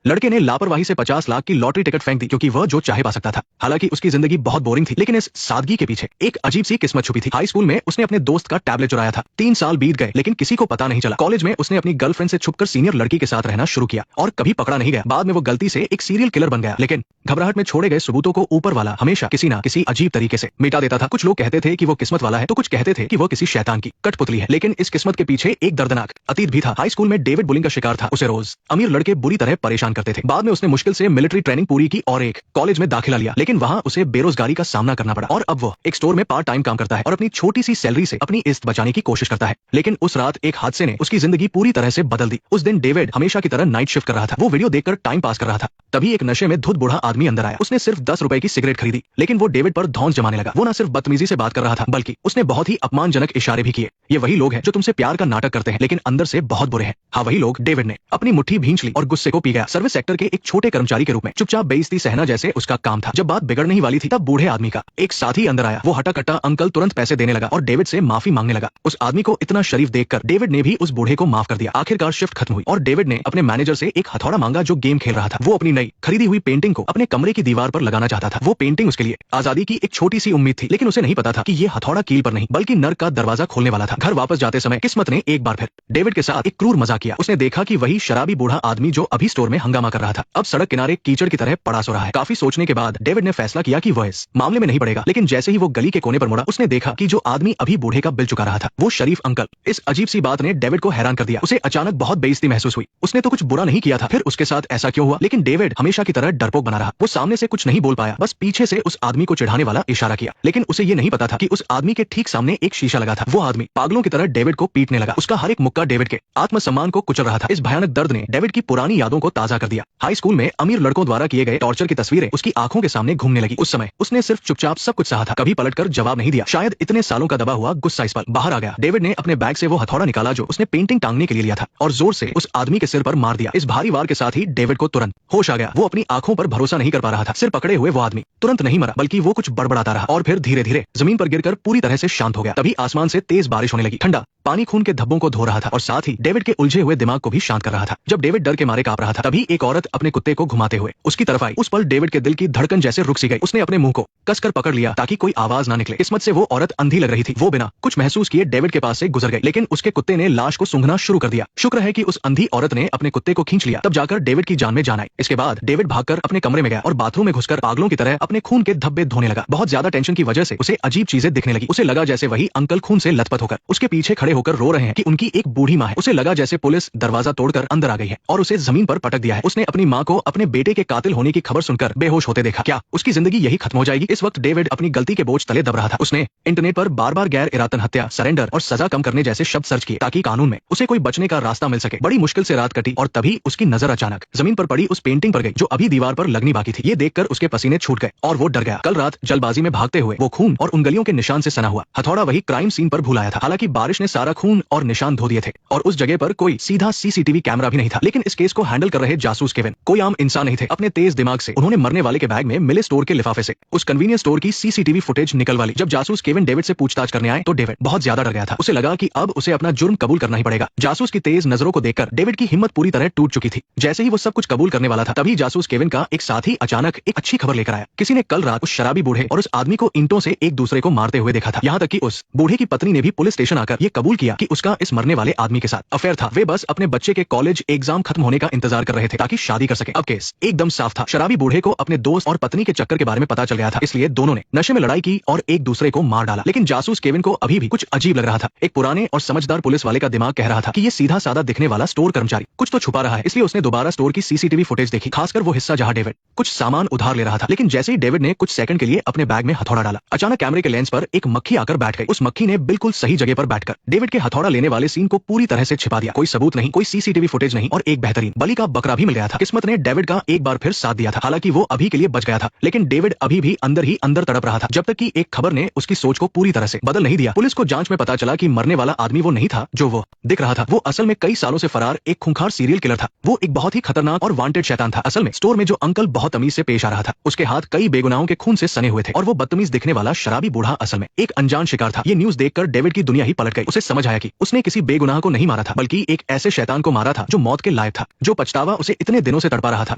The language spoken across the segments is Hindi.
लड़के ने लापरवाही से 50 लाख की लॉटरी टिकट फेंक दी क्योंकि वह जो चाहे पा सकता था। हालांकि उसकी जिंदगी बहुत बोरिंग थी, लेकिन इस सादगी के पीछे एक अजीब सी किस्मत छुपी थी। हाई स्कूल में उसने अपने दोस्त का टैबलेट चुराया था। 3 साल बीत गए लेकिन किसी को पता नहीं चला। कॉलेज में उसने अपनी गर्लफ्रेंड से छुपकर सीनियर लड़की के साथ रहना शुरू किया और कभी पकड़ा नहीं गया। बाद में वो गलती से एक सीरियल किलर बन गया, लेकिन घबराहट में छोड़े गए सबूतों को ऊपर वाला हमेशा किसी न किसी अजीब तरीके से मिटा देता था। कुछ लोग कहते थे कि वो किस्मत वाला है, तो कुछ कहते थे कि वो किसी शैतान की कठपुतली है, लेकिन इस किस्मत के पीछे एक दर्दनाक अतीत भी था। हाई स्कूल में डेविड बुलिंग का शिकार था। उसे रोज अमीर लड़के बुरी तरह परेशान करते थे। बाद में उसने मुश्किल से मिलिट्री ट्रेनिंग पूरी की और एक कॉलेज में दाखिला लिया, लेकिन वहां उसे बेरोजगारी का सामना करना पड़ा और अब वो एक स्टोर में पार्ट टाइम काम करता है और अपनी छोटी सी सैलरी से अपनी इज्जत बचाने की कोशिश करता है। लेकिन उस रात एक हादसे ने उसकी जिंदगी पूरी तरह से बदल दी। उस दिन डेविड हमेशा की तरह नाइट शिफ्ट कर रहा था। वो वीडियो देखकर टाइम पास कर रहा था, तभी एक नशे में धुत बूढ़ा आदमी अंदर आया। उसने सिर्फ 10 रुपए की सिगरेट खरीदी, लेकिन वो डेविड पर धौंस जमाने लगा। वो न सिर्फ बदतमीजी से बात कर रहा था, बल्कि उसने बहुत ही अपमानजनक इशारे भी किए। ये वही लोग हैं जो तुमसे प्यार का नाटक करते हैं लेकिन अंदर से बहुत बुरे हैं। हाँ, वही लोग। डेविड ने अपनी मुट्ठी भींच ली और गुस्से को पी गया। सर्विस सेक्टर के एक छोटे कर्मचारी के रूप में चुपचाप बेइज्जती सहना जैसे उसका काम था। जब बात बिगड़ने ही वाली थी, तब बूढ़े आदमी का एक साथी अंदर आया। वो हटा कट्टा अंकल तुरंत पैसे देने लगा और डेविड से माफी मांगने लगा। उस आदमी को इतना शरीफ देखकर डेविड ने भी उस बूढ़े को माफ कर दिया। आखिरकार शिफ्ट खत्म हुई और डेविड ने अपने मैनेजर से एक हथौड़ा मांगा जो गेम खेल रहा था। वो अपनी नई खरीदी हुई पेंटिंग को अपने कमरे की दीवार पर लगाना चाहता था। वो पेंटिंग उसके लिए आजादी की एक छोटी सी उम्मीद थी, लेकिन उसे नहीं पता था कि ये हथौड़ा कील पर नहीं बल्कि नर्क का दरवाजा खोलने वाला था। घर वापस जाते समय किस्मत ने एक बार फिर डेविड के साथ एक क्रूर मजाक किया। उसने देखा कि वही शराबी बूढ़ा आदमी जो अभी स्टोर में हंगामा कर रहा था, अब सड़क किनारे कीचड़ की तरह पड़ा सो रहा है। काफी सोचने के बाद डेविड ने फैसला किया कि वह इस मामले में नहीं पड़ेगा, लेकिन जैसे ही वो गली के कोने पर मुड़ा, उसने देखा कि जो आदमी अभी बूढ़े का बिल चुका रहा था वो शरीफ अंकल। इस अजीब सी बात ने डेविड को हैरान कर दिया। उसे अचानक बहुत बेइज्जती महसूस हुई। उसने तो कुछ बुरा नहीं किया था, फिर उसके साथ ऐसा क्यों हुआ? लेकिन डेविड हमेशा की तरह डरपोक बना रहा। वो सामने से कुछ नहीं बोल पाया, बस पीछे से उस आदमी को चिढ़ाने वाला इशारा किया। लेकिन उसे ये नहीं पता था कि उस आदमी के ठीक सामने एक शीशा लगा था। वो आदमी पागलों की तरह डेविड को पीटने लगा। उसका हर एक मुक्का डेविड के आत्मसम्मान को कुचल रहा था। इस भयानक दर्द ने डेविड की पुरानी यादों को ताजा कर दिया। हाई स्कूल में अमीर लड़कों द्वारा किए गए टॉर्चर की तस्वीरें उसकी आंखों के सामने घूमने लगी। उस समय उसने सिर्फ चुपचाप सब कुछ सहा था, कभी पलटकर जवाब नहीं दिया। शायद इतने सालों का दबा हुआ गुस्सा इस पर बाहर आ गया। डेविड ने अपने बैग से वो हथौड़ा निकाला जो उसने पेंटिंग टांगने के लिए लिया था और जोर से उस आदमी के सिर पर मार दिया। इस भारी वार के साथ ही डेविड को तुरंत होश आ गया। वो अपनी आंखों पर भरोसा नहीं कर पा रहा था। सिर पकड़े हुए वो आदमी तुरंत नहीं मरा, बल्कि वो कुछ बड़बड़ाता रहा और फिर धीरे धीरे जमीन पर गिरकर पूरी तरह से शांत हो गया। तभी आसमान से तेज बारिश होने लगी। ठंडा पानी खून के धब्बों को धो रहा था और साथ ही डेविड के उलझे हुए दिमाग को भी शांत कर रहा था। जब डेविड डर के मारे कांप रहा था, तभी एक औरत अपने कुत्ते को घुमाते हुए उसकी तरफ आई। उस पल डेविड के दिल की धड़कन जैसे रुक सी गई। उसने अपने मुंह को कसकर पकड़ लिया ताकि कोई आवाज ना निकले। किस्मत से वो औरत अंधी लग रही थी। वो बिना कुछ महसूस किए डेविड के पास से गुजर गई, लेकिन उसके कुत्ते ने लाश को सूंघना शुरू कर दिया। शुक्र है कि उस अंधी औरत ने अपने कुत्ते को खींच लिया, तब जाकर डेविड की जान में जान आई। इसके बाद डेविड भागकर अपने कमरे में गया और बाथरूम में घुसकर पागलों की तरह अपने खून के धब्बे धोने लगा। बहुत ज्यादा टेंशन की वजह से उसे अजीब चीजें दिखने लगी। उसे लगा जैसे वही अंकल खून से लथपथ होकर उसके पीछे खड़े होकर रो रहे हैं कि उनकी एक बूढ़ी माँ है। उसे लगा जैसे पुलिस दरवाजा तोड़कर अंदर आ गई है और उसे जमीन पर पटक दिया है। उसने अपनी माँ को अपने बेटे के कातिल होने की खबर सुनकर बेहोश होते देखा। क्या उसकी जिंदगी यही खत्म हो जाएगी? इस वक्त डेविड अपनी गलती के बोझ तले दब रहा था। उसने इंटरनेट पर बार-बार गैर इरादतन हत्या, सरेंडर और सजा कम करने जैसे शब्द सर्च किए ताकि कानून में उसे कोई बचने का रास्ता मिल सके। बड़ी मुश्किल से रात कटी और तभी उसकी नजर अचानक जमीन पर पड़ी उस पेंटिंग पर गई जो अभी दीवार पर लगनी बाकी थी। ये देखकर उसके पसीने छूट गए और वो डर गया। कल रात जल्दबाजी में भागते हुए वो खून और उन गलियों के निशान से सना हुआ हथौड़ा वही क्राइम सीन पर भूल आया था। हालांकि बारिश ने सारा खून और निशान धो दिए थे और उस जगह पर कोई सीधा सीसीटीवी कैमरा भी नहीं था। लेकिन इस केस को हैंडल कर रहे जासूस केविन कोई आम इंसान नहीं थे। अपने तेज दिमाग से उन्होंने मरने वाले के बैग में मिले स्टोर के लिफाफे से उस कन्वीनियंस स्टोर की सीसीटीवी फुटेज निकलवा ली। जब जासूस केविन डेविड से पूछताछ करने आए तो डेविड बहुत ज्यादा डर गया था। उसे लगा कि अब उसे अपना जुर्म कबूल करना ही पड़ेगा। जासूस की तेज नजरों को देखकर डेविड की हिम्मत पूरी तरह टूट चुकी थी। जैसे ही वो सब कुछ कबूल करने वाला था, तभी जासूस केविन का एक साथी अचानक एक अच्छी खबर लेकर आया। किसी ने कल रात उस शराबी बूढ़े और उस आदमी को ईंटों से एक दूसरे को मारते हुए देखा था। यहाँ तक कि उस बूढ़े की पत्नी ने भी पुलिस स्टेशन आकर ये कबूल किया कि उसका इस मरने वाले आदमी के साथ अफेयर था। वे बस अपने बच्चे के कॉलेज एग्जाम खत्म होने का इंतजार कर रहे थे ताकि शादी कर सके। अब केस एकदम साफ था। शराबी बूढ़े को अपने दोस्त और पत्नी के चक्कर के बारे में पता चल गया था, इसलिए दोनों ने नशे में लड़ाई की और एक दूसरे को मार डाला। लेकिन जासूस केविन को अभी भी कुछ अजीब लग रहा था। एक पुराने और समझदार पुलिस वाले का दिमाग कह रहा था कि ये सीधा साधा दिखने वाला स्टोर कर्मचारी कुछ तो छुपा रहा है। इसलिए उसने दोबारा स्टोर की सीसीटीवी फुटेज देखी, खासकर वो हिस्सा जहां डेविड कुछ सामान उधार ले रहा था। लेकिन जैसे ही डेविड ने कुछ सेकंड के लिए अपने बैग में हथौड़ा डाला, अचानक कैमरे के लेंस पर एक मक्खी आकर बैठ गई। उस मक्खी ने बिल्कुल सही जगह पर बैठकर डेविड के हथौड़ा लेने वाले सीन को पूरी तरह से छिपा दिया। कोई सबूत नहीं, कोई सीसीटीवी फुटेज नहीं और एक बेहतरीन बलि का बकरा भी मिल गया था। किस्मत ने डेविड का एक बार फिर साथ दिया था। हालांकि वो अभी के लिए बच गया था, लेकिन डेविड अभी भी अंदर ही अंदर तड़प रहा था जब तक कि एक खबर ने उसकी सोच को पूरी तरह से बदल नहीं दिया। पुलिस को जांच में पता चला कि मरने वाला आदमी वो नहीं था जो वो दिख रहा था। वो असल में कई सालों से फरार एक खूंखार सीरियल किलर था। वो एक बहुत ही खतरनाक और वांटेड शैतान था। असल में स्टोर में जो अंकल बहुत तमीज से पेश आ रहा था, उसके हाथ कई बेगुनाहों के खून से सने हुए थे और वो बदतमीज दिखने वाला शराबी बूढ़ा असल में एक अनजान शिकार था। ये न्यूज देखकर डेविड की दुनिया ही पलट गई। उसे समझ आया कि उसने किसी बेगुनाह को नहीं मारा था, बल्कि एक ऐसे शैतान को मारा था जो मौत के लायक था। जो पछतावा उसे इतने दिनों से तड़पा रहा था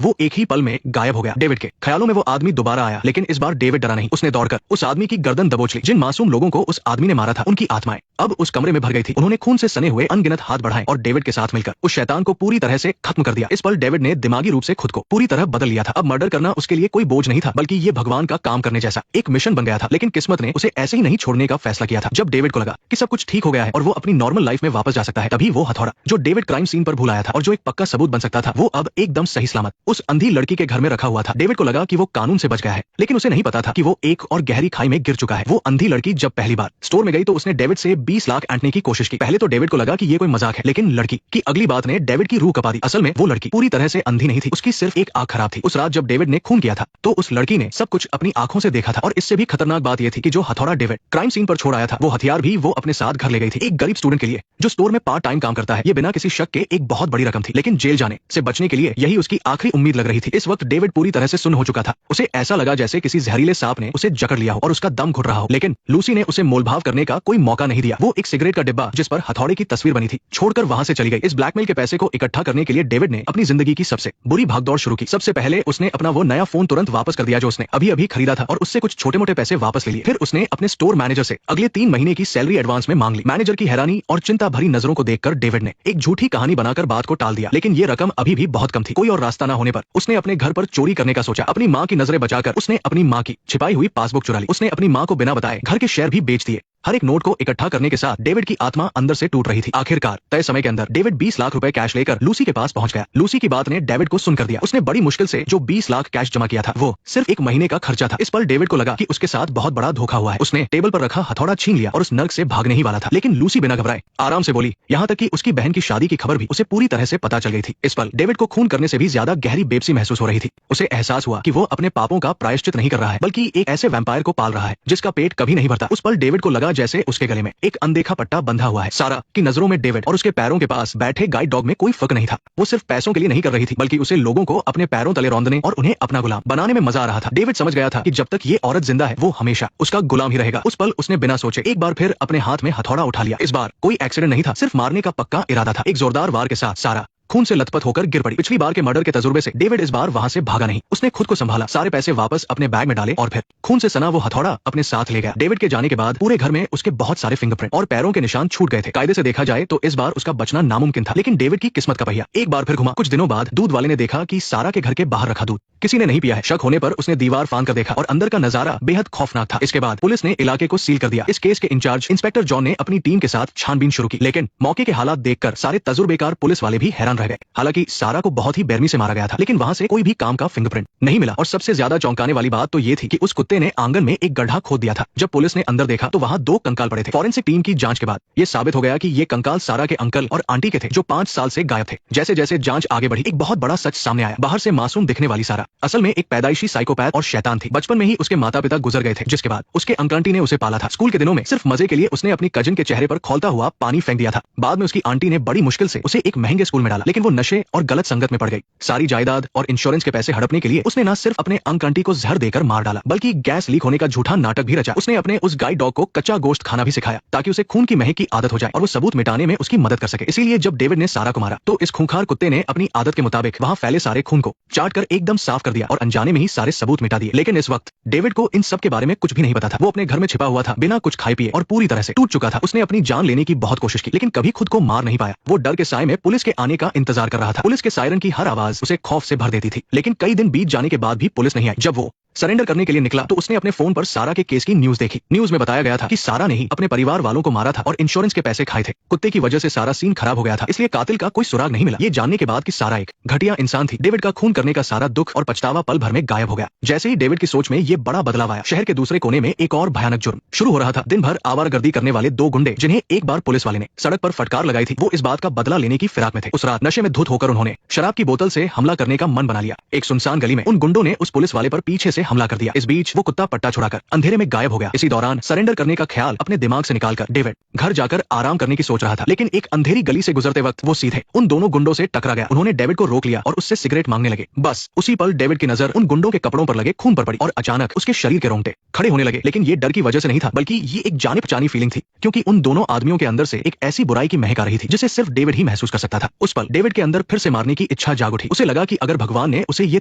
वो एक ही पल में गायब हो गया। डेविड के ख्यालों में वो आदमी दोबारा आया, लेकिन इस बार डेविड डरा नहीं। उसने दौड़कर उस आदमी की गर्दन दबोच ली। जिन मासूम लोगों को उस आदमी ने मारा था उनकी आत्माएं अब उस कमरे में भर गई थी। उन्होंने खून से सने हुए अनगिनत हाथ बढ़ाए और डेविड के साथ मिलकर उस शैतान को पूरी तरह से खत्म कर दिया। इस पल डेविड ने दिमागी रूप से खुद को पूरी तरह बदल लिया था। अब मर्डर करना उसके लिए कोई बोझ नहीं था, बल्कि ये भगवान का काम करने जैसा एक मिशन बन गया था। लेकिन किस्मत ने उसे ऐसे ही नहीं छोड़ने का फैसला किया था। जब डेविड को लगा कि सब कुछ ठीक हो गया है और वो अपनी नॉर्मल लाइफ में वापस जा सकता है, तभी वो हथौड़ा जो डेविड क्राइम सीन पर भूल आया था और जो एक पक्का सबूत बन सकता था, वो अब एकदम सही सलामत उस अंधी लड़की के घर में रखा हुआ था। डेविड को लगा कि वो कानून से बच गया है, लेकिन उसे नहीं पता था कि वो एक और गहरी खाई में गिर चुका है। वो अंधी लड़की जब पहली बार स्टोर में गई तो उसने डेविड से 20 लाख ऐंठने की कोशिश की। पहले तो डेविड को लगा कि ये कोई मजाक है, लेकिन लड़की की अगली बात ने डेविड की रूह कपा दी। असल में वो लड़की पूरी तरह से अंधी नहीं थी, उसकी सिर्फ एक आंख खराब थी। उस रात जब डेविड ने खून किया था तो उस लड़की ने सब कुछ अपनी आंखों से देखा था। और इससे भी खतरनाक बात यह थी कि जो हथौड़ा डेविड क्राइम सीन पर छोड़ आया था, वो हथियार भी वो अपने साथ घर ले गई थी। एक गरीब स्टूडेंट के लिए जो स्टोर में पार्ट टाइम काम करता है, ये बिना किसी शक के एक बहुत बड़ी रकम थी, लेकिन जेल जाने से बचने के लिए यही उसकी आखिरी उम्मीद लग रही थी। इस वक्त डेविड पूरी तरह से सुन्न हो चुका था। उसे ऐसा लगा जैसे किसी जहरीले सांप ने उसे जकड़ लिया हो और उसका दम घुट रहा हो। लेकिन लूसी ने उसे मोलभाव करने का कोई मौका नहीं दिया। वो एक सिगरेट का डिब्बा जिस पर हथौड़े की तस्वीर बनी थी छोड़कर वहां से चली गई। इस ब्लैकमेल के पैसे को इकट्ठा करने के लिए डेविड ने अपनी जिंदगी की सबसे बुरी भागदौड़ शुरू की। सबसे पहले उसने अपना वो नया फोन तुरंत वापस कर दिया जो उसने अभी अभी खरीदा था और उससे कुछ छोटे मोटे पैसे वापस ले लिए। फिर उसने अपने स्टोर मैनेजर से अगले 3 महीने की सैलरी एडवांस में मांग ली। मैनेजर की हैरानी और चिंता भरी नजरों को देखकर डेविड ने एक झूठी कहानी बनाकर बात को टाल दिया, लेकिन ये रकम अभी भी बहुत कम थी। कोई और रास्ता न होने पर उसने अपने घर पर चोरी करने का सोचा। अपनी माँ की नजरें बचाकर उसने अपनी माँ की छिपाई हुई पासबुक चुरा ली। उसने अपनी माँ को बिना बताए घर के शेयर भी बेच दिए। हर एक नोट को इकट्ठा करने के साथ डेविड की आत्मा अंदर से टूट रही थी। आखिरकार तय समय के अंदर डेविड 20 लाख रुपए कैश लेकर लूसी के पास पहुंच गया। लूसी की बात ने डेविड को सुनकर दिया। उसने बड़ी मुश्किल से जो 20 लाख कैश जमा किया था वो सिर्फ 1 महीने का खर्चा था। इस पर डेविड को लगा कि उसके साथ बहुत बड़ा धोखा हुआ है। उसने टेबल पर रखा हथौड़ा छीन लिया और उस नर्क से भागने ही वाला था, लेकिन लूसी बिना घबराए आराम से बोली, यहाँ तक कि उसकी बहन की शादी की खबर भी उसे पूरी तरह से पता चल गई थी। इस पल डेविड को खून करने से भी ज्यादा गहरी बेबसी महसूस हो रही थी। उसे एहसास हुआ कि वो अपने पापों का प्रायश्चित नहीं कर रहा है, बल्कि एक ऐसे वैम्पायर को पाल रहा है जिसका पेट कभी नहीं भरता। उस पल डेविड को लगा जैसे उसके गले में एक अनदेखा पट्टा बंधा हुआ है। सारा की नजरों में डेविड और उसके पैरों के पास बैठे गाइड डॉग में कोई फर्क नहीं था। वो सिर्फ पैसों के लिए नहीं कर रही थी, बल्कि उसे लोगों को अपने पैरों तले रौंदने और उन्हें अपना गुलाम बनाने में मजा आ रहा था। डेविड समझ गया था कि जब तक ये औरत जिंदा है वो हमेशा उसका गुलाम ही रहेगा। उस पल उसने बिना सोचे एक बार फिर अपने हाथ में हथौड़ा उठा लिया। इस बार कोई एक्सीडेंट नहीं था, सिर्फ मारने का पक्का इरादा था। एक जोरदार वार के साथ सारा खून से लथपथ होकर गिर पड़ी। पिछली बार के मर्डर के तजुर्बे से डेविड इस बार वहां से भागा नहीं। उसने खुद को संभाला, सारे पैसे वापस अपने बैग में डाले और फिर खून से सना वो हथौड़ा अपने साथ ले गया। डेविड के जाने के बाद पूरे घर में उसके बहुत सारे फिंगरप्रिंट और पैरों के निशान छूट गए थे। कायदे से देखा जाए तो इस बार उसका बचना नामुमकिन था, लेकिन डेविड की किस्मत का पहिया एक बार फिर घुमा। कुछ दिनों बाद दूध वाले ने देखा कि सारा के घर के बाहर रखा दूध किसी ने नहीं पिया है। शक होने पर उसने दीवार फांद कर देखा और अंदर का नजारा बेहद खौफनाक था। इसके बाद पुलिस ने इलाके को सील कर दिया। इस केस के इंचार्ज इंस्पेक्टर जॉन ने अपनी टीम के साथ छानबीन शुरू की, लेकिन मौके के हालात देखकर सारे तजुर्बेकार पुलिस वाले भी हैरान रह गए। हालांकि सारा को बहुत ही बेरहमी से मारा गया था, लेकिन वहां से कोई भी काम का फिंगरप्रिंट नहीं मिला। और सबसे ज्यादा चौंकाने वाली बात तो ये थी कि उस कुत्ते ने आंगन में एक गड्ढा खोद दिया था। जब पुलिस ने अंदर देखा तो वहां 2 कंकाल पड़े थे। फॉरेंसिक टीम की जांच के बाद ये साबित हो गया कि ये कंकाल सारा के अंकल और आंटी के थे जो 5 साल से गायब थे। जैसे जैसे जांच आगे बढ़ी एक बहुत बड़ा सच सामने आया। बाहर से मासूम दिखने वाली सारा असल में एक पैदाइशी साइकोपैथ और शैतान थी। बचपन में ही उसके माता पिता गुजर गए थे, जिसके बाद उसके अंकल आंटी ने उसे पाला था। स्कूल के दिनों में सिर्फ मजे के लिए उसने अपनी कजिन के चेहरे पर खौलता हुआ पानी फेंक दिया था। बाद में उसकी आंटी ने बड़ी मुश्किल से उसे एक महंगे स्कूल में डाला, लेकिन वो नशे और गलत संगत में पड़ गई। सारी जायदाद और इंश्योरेंस के पैसे हड़पने के लिए उसने न सिर्फ अपने अंकल आंटी को जहर देकर मार डाला, बल्कि गैस लीक होने का झूठा नाटक भी रचा। उसने अपने उस गाइड डॉग को कच्चा गोश्त खाना भी सिखाया ताकि उसे खून की महक की आदत हो जाए और वो सबूत मिटाने में उसकी मदद कर सके। इसीलिए जब डेविड ने सारा को मारा तो इस खूंखार कुत्ते ने अपनी आदत के मुताबिक वहां फैले सारे खून को चाट कर एकदम साफ कर दिया और अनजाने में ही सारे सबूत मिटा दिए। लेकिन इस वक्त डेविड को इन सब के बारे में कुछ भी नहीं पता था। वो अपने घर में छिपा हुआ था, बिना कुछ खाए पिए और पूरी तरह से टूट चुका था। उसने अपनी जान लेने की बहुत कोशिश की, लेकिन कभी खुद को मार नहीं पाया। वो डर के साए में पुलिस के आने का इंतजार कर रहा था। पुलिस के सायरन की हर आवाज उसे खौफ से भर देती थी, लेकिन कई दिन बीत जाने के बाद भी पुलिस नहीं आई। जब वो सरेंडर करने के लिए निकला तो उसने अपने फोन पर सारा के केस की न्यूज देखी। न्यूज में बताया गया था कि सारा ने ही अपने परिवार वालों को मारा था और इंश्योरेंस के पैसे खाए थे। कुत्ते की वजह से सारा सीन खराब हो गया था, इसलिए कातिल का कोई सुराग नहीं मिला। ये जानने के बाद कि सारा एक घटिया इंसान थी, डेविड का खून करने का सारा दुख और पछतावा पल भर में गायब हो गया। जैसे ही डेविड की सोच में ये बड़ा बदलाव आया, शहर के दूसरे कोने में एक और भयानक जुर्म शुरू हो रहा था। दिन भर आवारागर्दी करने वाले 2 गुंडे, जिन्हें एक बार पुलिस वाले ने सड़क पर फटकार लगाई थी, वो इस बात का बदला लेने की फिराक में थे। उस रात नशे में धुत होकर उन्होंने शराब की बोतल से हमला करने का मन बना लिया। एक सुनसान गली में उन गुंडों ने उस पुलिस वाले पर पीछे से हमला कर दिया। इस बीच वो कुत्ता पट्टा छुड़ाकर अंधेरे में गायब हो गया। इसी दौरान सरेंडर करने का ख्याल अपने दिमाग से निकालकर डेविड घर जाकर आराम करने की सोच रहा था, लेकिन एक अंधेरी गली से गुजरते वक्त वो सीधे उन दोनों गुंडों से टकरा गया। उन्होंने डेविड को रोक लिया और उससे सिगरेट मांगने लगे। बस उसी पल डेविड की नजर उन गुंडों के कपड़ों पर लगे खून पर पड़ी और अचानक उसके शरीर के रोंगटे खड़े होने लगे। लेकिन ये डर की वजह से नहीं था, बल्कि ये एक जाने पहचानी फीलिंग थी, क्योंकि उन दोनों आदमियों के अंदर से एक ऐसी बुराई की महक आ रही थी जिसे सिर्फ डेविड ही महसूस कर सकता था। उस पल डेविड के अंदर फिर से मारने की इच्छा जाग उठी। उसे लगा कि अगर भगवान ने उसे ये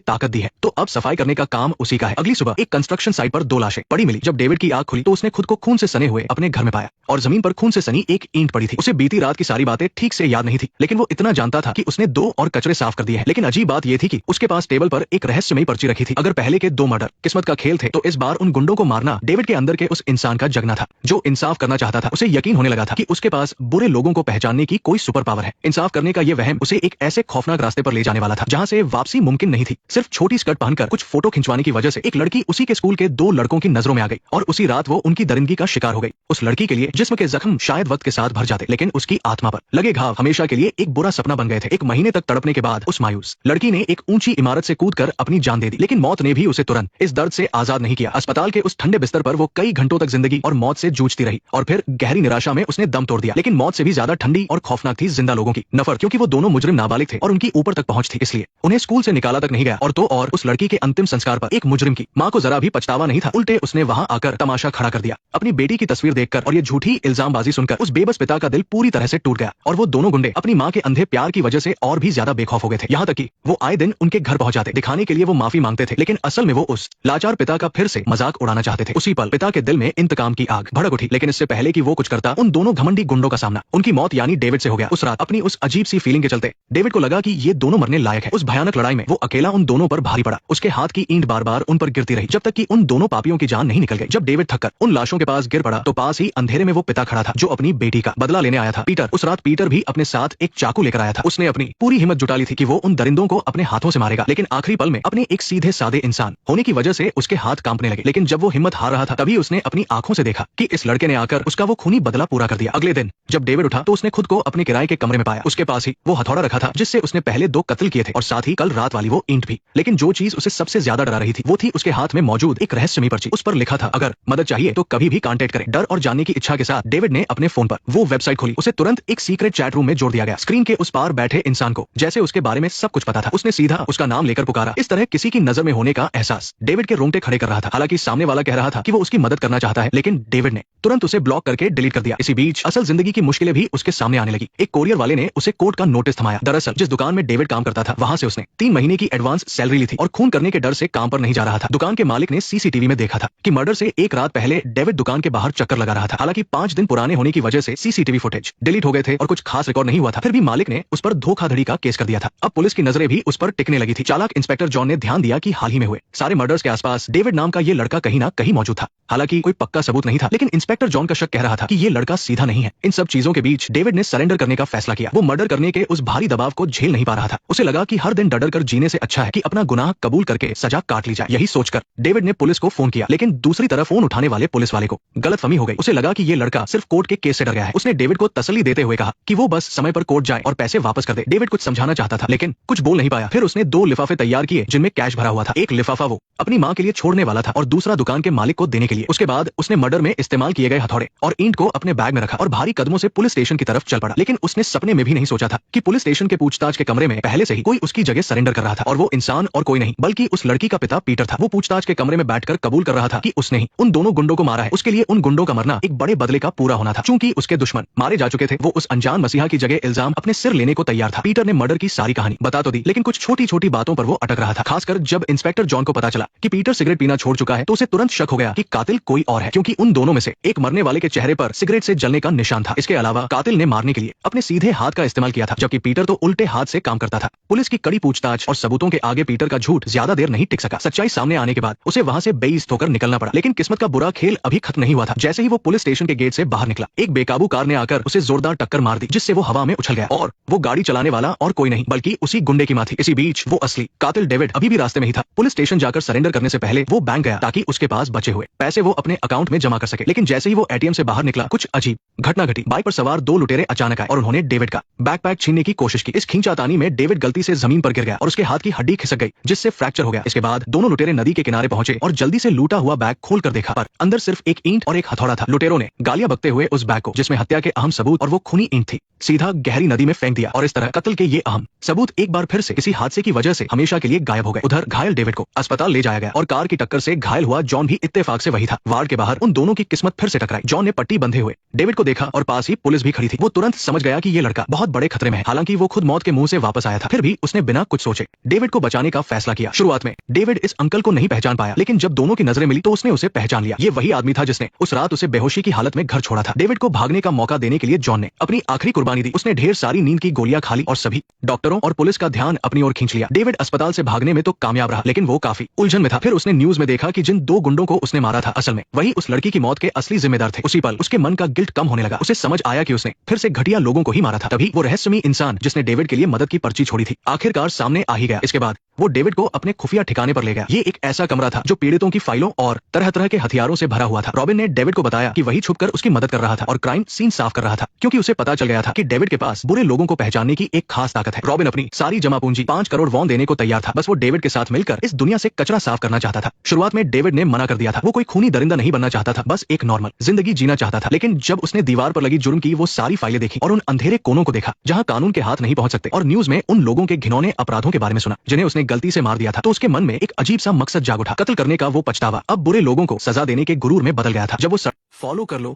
ताकत दी है तो अब सफाई करने का काम उसी का है। अगली सुबह एक कंस्ट्रक्शन साइट पर 2 लाशें पड़ी मिली। जब डेविड की आंख खुली तो उसने खुद को खून से सने हुए अपने घर में पाया और जमीन पर खून से सनी एक ईंट पड़ी थी। उसे बीती रात की सारी बातें ठीक से याद नहीं थी, लेकिन वो इतना जानता था कि उसने 2 और कचरे साफ कर दिए हैं। लेकिन अजीब बात यह थी कि उसके पास टेबल पर एक रहस्यमयी पर्ची रखी थी। अगर पहले के 2 मर्डर किस्मत का खेल थे तो इस बार उन गुंडों को मारना डेविड के अंदर के उस इंसान का जगना था जो इंसाफ करना चाहता था। उसे यकीन होने लगा था कि उसके पास बुरे लोगों को पहचानने की कोई सुपर पावर है। इंसाफ करने का यह वहम उसे एक ऐसे खौफनाक रास्ते पर ले जाने वाला था जहां से वापसी मुमकिन नहीं थी। सिर्फ छोटी स्कर्ट पहनकर कुछ फोटो खिंचवाने की वजह से एक लड़की उसी के स्कूल के 2 लड़कों की नजरों में आ गई और उसी रात वो उनकी दरिंदगी का शिकार हो गई। उस लड़की के लिए जिस्म के जख्म शायद वक्त के साथ भर जाते, लेकिन उसकी आत्मा पर लगे घाव हमेशा के लिए एक बुरा सपना बन गए थे। 1 महीने तक तड़पने के बाद उस मायूस लड़की ने एक ऊंची इमारत से कूदकर अपनी जान दे दी, लेकिन मौत ने भी उसे तुरंत इस दर्द से आजाद नहीं किया। अस्पताल के उस ठंडे बिस्तर पर वो कई घंटों तक जिंदगी और मौत से जूझती रही और फिर गहरी निराशा में उसने दम तोड़ दिया। लेकिन मौत से भी ज्यादा ठंडी और खौफनाक थी जिंदा लोगों की नफरत, क्योंकि वो दोनों मुजरिम नाबालिग थे और उनकी ऊपर तक पहुंच थी, इसलिए उन्हें स्कूल से निकाला तक नहीं गया। और उस लड़की के अंतिम संस्कार पर एक मुजरिम की मां को जरा भी पछतावा नहीं था, उल्टे उसने वहां आकर तमाशा खड़ा कर दिया। अपनी बेटी की तस्वीर देखकर और ये झूठी इल्जामबाजी सुनकर उस बेबस पिता का दिल पूरी तरह से टूट गया और वो दोनों गुंडे अपनी मां के अंधे प्यार की वजह से और भी ज्यादा बेखौफ हो गए थे। यहाँ तक कि वो आए दिन उनके घर पहुंच जाते, दिखाने के लिए वो माफी मांगते थे, लेकिन असल में वो उस लाचार पिता का फिर से मजाक उड़ाना चाहते थे। उसी पल पिता के दिल में इंतकाम की आग भड़क उठी, लेकिन इससे पहले कि वो कुछ करता, उन दोनों घमंडी गुंडों का सामना उनकी मौत यानी डेविड से हो गया। उस रात अपनी उस अजीब सी फीलिंग के चलते डेविड को लगा कि ये दोनों मरने लायक है। उस भयानक लड़ाई में वो अकेला उन दोनों पर भारी पड़ा। उसके हाथ की ईंट बार बार उन पर गिरती रही जब तक कि उन दोनों पापियों की जान नहीं निकल गई। जब डेविड थककर उन लाशों के पास गिर पड़ा तो पास ही अंधेरे में वो पिता खड़ा था जो अपनी बेटी का बदला लेने आया था। पीटर। उस रात पीटर भी अपने साथ एक चाकू लेकर आया था। उसने अपनी पूरी हिम्मत जुटा ली थी कि वो उन दरिंदों को अपने हाथों से मारेगा, लेकिन आखिरी पल में अपने एक सीधे सादे इंसान होने की वजह से उसके हाथ कांपने लगे। लेकिन जब वो हिम्मत हार रहा था तभी उसने अपनी आंखों से देखा कि इस लड़के ने आकर उसका वो खूनी बदला पूरा कर दिया। अगले दिन जब डेविड उठा तो उसने खुद को अपने किराए के कमरे में पाया। उसके पास ही वो हथौड़ा रखा था जिससे उसने पहले 2 कत्ल किए थे और साथ ही कल रात वाली वो ईंट भी। लेकिन जो चीज उसे सबसे ज्यादा डरा रही थी वो थी उसके हाथ में मौजूद एक रहस्यमयी पर्ची। उस पर लिखा था, अगर मदद चाहिए तो कभी भी कांटेक्ट करें। डर और जानने की इच्छा के साथ डेविड ने अपने फोन पर वो वेबसाइट खोली। उसे तुरंत एक सीक्रेट चैट रूम में जोड़ दिया गया। स्क्रीन के उस पार बैठे इंसान को जैसे उसके बारे में सब कुछ पता था। उसने सीधा उसका नाम लेकर पुकारा। इस तरह किसी की नजर में होने का एहसास डेविड के रोंगटे खड़े कर रहा था। हालांकि सामने वाला कह रहा था कि वो उसकी मदद करना चाहता है, लेकिन डेविड ने तुरंत उसे ब्लॉक करके डिलीट कर दिया। इसी बीच असल जिंदगी की मुश्किलें भी उसके सामने आने लगी। एक कोरियर वाले ने उसे कोर्ट का नोटिस थमाया। दरअसल जिस दुकान में डेविड काम करता था वहां से उसने 3 महीने की एडवांस सैलरी ली थी और खून करने के डर से काम पर नहीं जा रहा था। दुकान के मालिक ने सीसीटीवी में देखा था कि मर्डर से एक रात पहले डेविड दुकान के बाहर चक्कर लगा रहा था। हालांकि 5 दिन पुराने होने की वजह से सीसीटीवी फुटेज डिलीट हो गए थे और कुछ खास रिकॉर्ड नहीं हुआ था। फिर भी मालिक ने उस पर धोखाधड़ी का केस कर दिया था। अब पुलिस की नजरें भी उस पर टिकने लगी थी। चालाक इंस्पेक्टर जॉन ने ध्यान दिया कि हाल ही में हुए सारे मर्डर्स के आसपास डेविड नाम का ये लड़का कहीं ना कहीं मौजूद था। हालांकि कोई पक्का सबूत नहीं था, लेकिन इंस्पेक्टर जॉन का शक कह रहा था कि ये लड़का सीधा नहीं है। इन सब चीजों के बीच डेविड ने सरेंडर करने का फैसला किया। वो मर्डर करने के उस भारी दबाव को झेल नहीं पा रहा था। उसे लगा कि हर दिन डर कर जीने से अच्छा है कि अपना गुनाह कबूल करके सजा काट ली जाए। यही सोचकर डेविड ने पुलिस को फोन किया, लेकिन दूसरी तरफ फोन उठाने वाले पुलिस वाले को गलतफहमी हो गई। उसे लगा कि ये लड़का सिर्फ कोर्ट के केस से डर गया है। उसने डेविड को तसल्ली देते हुए कहा कि वो बस समय पर कोर्ट जाए और पैसे वापस कर दे। डेविड कुछ समझाना चाहता था, लेकिन कुछ बोल नहीं पाया। फिर उसने 2 लिफाफे तैयार किए जिनमें कैश भरा हुआ था। एक लिफाफा वो अपनी मां के लिए छोड़ने वाला था और दूसरा दुकान के मालिक को देने के लिए। उसके बाद उसने मर्डर में इस्तेमाल किए गए हथौड़े और ईंट को अपने बैग में रखा और भारी कदमों से पुलिस स्टेशन की तरफ चल पड़ा। लेकिन उसने सपने में भी नहीं सोचा था कि पुलिस स्टेशन के पूछताछ के कमरे में पहले से ही कोई उसकी जगह सरेंडर कर रहा था और वो इंसान और कोई नहीं बल्कि उस लड़की का पिता पीटर था। वो पूछताछ के कमरे में बैठकर कबूल कर रहा था कि उसने ही उन दोनों गुंडों को मारा है। उसके लिए उन गुंडों का मरना एक बड़े बदले का पूरा होना था। चूंकि उसके दुश्मन मारे जा चुके थे, वो उस अनजान मसीहा की जगह इल्जाम अपने सिर लेने को तैयार था। पीटर ने मर्डर की सारी कहानी बता तो दी, लेकिन कुछ छोटी छोटी बातों पर वो अटक रहा था। खासकर जब इंस्पेक्टर जॉन को पता चला कि पीटर सिगरेट पीना छोड़ चुका है तो उसे तुरंत शक हो गया कि कातिल कोई और है, क्योंकि उन दोनों में से एक मरने वाले के चेहरे पर सिगरेट से जलने का निशान था। इसके अलावा कातिल ने मारने के लिए अपने सीधे हाथ का इस्तेमाल किया था, जबकि पीटर तो उल्टे हाथ से काम करता था। पुलिस की कड़ी पूछताछ और सबूतों के आगे पीटर का झूठ ज्यादा देर नहीं टिक सका। सच्चाई सामने आने के बाद उसे वहां से बेइज्जत होकर निकलना पड़ा। लेकिन किस्मत का बुरा खेल अभी खत्म नहीं हुआ था। जैसे ही वो पुलिस स्टेशन के गेट से बाहर निकला, एक बेकाबू कार ने आकर उसे जोरदार टक्कर मार दी, जिससे वो हवा में उछल गया और वो गाड़ी चलाने वाला और कोई नहीं बल्कि उसी गुंडे की मां थी। इसी बीच वो असली कातिल डेविड अभी भी रास्ते में ही था। पुलिस स्टेशन जाकर सरेंडर करने से पहले वो बैंक गया ताकि उसके पास बचे हुए पैसे वो अपने अकाउंट में जमा कर सके। लेकिन जैसे ही वो एटीएम से बाहर निकला, कुछ अजीब घटना घटी। बाइक पर सवार 2 लुटेरे अचानक आए और उन्होंने डेविड का बैकपैक छीनने की कोशिश की। इस खींचातानी में डेविड गलती से जमीन पर गिर गया और उसके हाथ की हड्डी खिसक गई, जिससे फ्रैक्चर हो गया। इसके बाद दोनों लुटेरे नदी के किनारे पहुंचे और जल्दी से लूटा हुआ बैग खोल कर देखा, पर अंदर सिर्फ एक ईंट और एक हथौड़ा था। लुटेरों ने गालियां बकते हुए उस बैग को, जिसमें हत्या के अहम सबूत और वो खूनी ईंट थी, सीधा गहरी नदी में फेंक दिया और इस तरह कत्ल के ये अहम सबूत एक बार फिर से किसी हादसे की वजह से हमेशा के लिए गायब हो गए। उधर घायल डेविड को अस्पताल ले जाया गया और कार की टक्कर से घायल हुआ जॉन भी इत्तेफाक से वही था। वार्ड के बाहर उन दोनों की किस्मत फिर से टकराई। जॉन ने पट्टी बंधे हुए डेविड को देखा और पास ही पुलिस भी खड़ी थी। वो तुरंत समझ गया कि ये लड़का बहुत बड़े खतरे में है। हालांकि वो खुद मौत के मुंह से वापस आया था, फिर भी उसने बिना कुछ सोचे डेविड को बचाने का फैसला किया। शुरुआत में डेविड इस अंकल को नहीं पहचान पाया, लेकिन जब दोनों की नजरें मिली तो उसने उसे पहचान लिया। ये वही आदमी था जिसने उस रात उसे बेहोशी की हालत में घर छोड़ा था। डेविड को भागने का मौका देने के लिए जॉन ने अपनी आखिरी कुर्बानी दी। उसने ढेर सारी नींद की गोलियां खा ली और सभी डॉक्टरों और पुलिस का ध्यान अपनी ओर खींच लिया। डेविड अस्पताल से भागने में तो कामयाब रहा, लेकिन वो काफी उलझन में था। फिर उसने न्यूज में देखा कि जिन दो गुंडों को उसने मारा था असल में वही उस लड़की की मौत के असली जिम्मेदार थे। उसी पल उसके मन का गिल्ट कम होने लगा। उसे समझ आया कि उसने फिर से घटिया लोगों को ही मारा था। तभी वो रहस्यमयी इंसान जिसने डेविड के लिए मदद की पर्ची छोड़ी थी आखिरकार सामने आ ही गया। इसके बाद वो डेविड को अपने खुफिया ठिकाने पर ले गया। ये एक ऐसा कमरा था जो पीड़ितों की फाइलों और तरह तरह के हथियारों से भरा हुआ था। रॉबिन ने डेविड को बताया कि वही छुपकर उसकी मदद कर रहा था और क्राइम सीन साफ कर रहा था, क्योंकि उसे पता चल गया था कि डेविड के पास बुरे लोगों को पहचानने की एक खास ताकत है। रॉबिन अपनी सारी जमा पूंजी 5 करोड़ वॉन देने को तैयार था। बस वो डेविड के साथ मिलकर इस दुनिया से कचरा साफ करना चाहता था। शुरुआत में डेविड ने मना कर दिया था। वो कोई खूनी दरिंदा नहीं बनना चाहता था, बस एक नॉर्मल जिंदगी जीना चाहता था। लेकिन जब उसने दीवार पर लगी जुर्म की वो सारी फाइलें देखी और उन अंधेरे कोनों को देखा जहां कानून के हाथ नहीं पहुंच सकते, और न्यूज में उन लोगों के घिनौने अपराधों के बारे में सुना जिन्हें उसने गलती से मार दिया था, तो उसके मन में एक अजीब सा मकसद जाग उठा। कत्ल करने का वो पछतावा अब बुरे लोगों को सजा देने के गुरूर में बदल गया था। जब वो फॉलो कर लो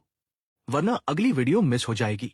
वरना अगली वीडियो मिस हो जाएगी।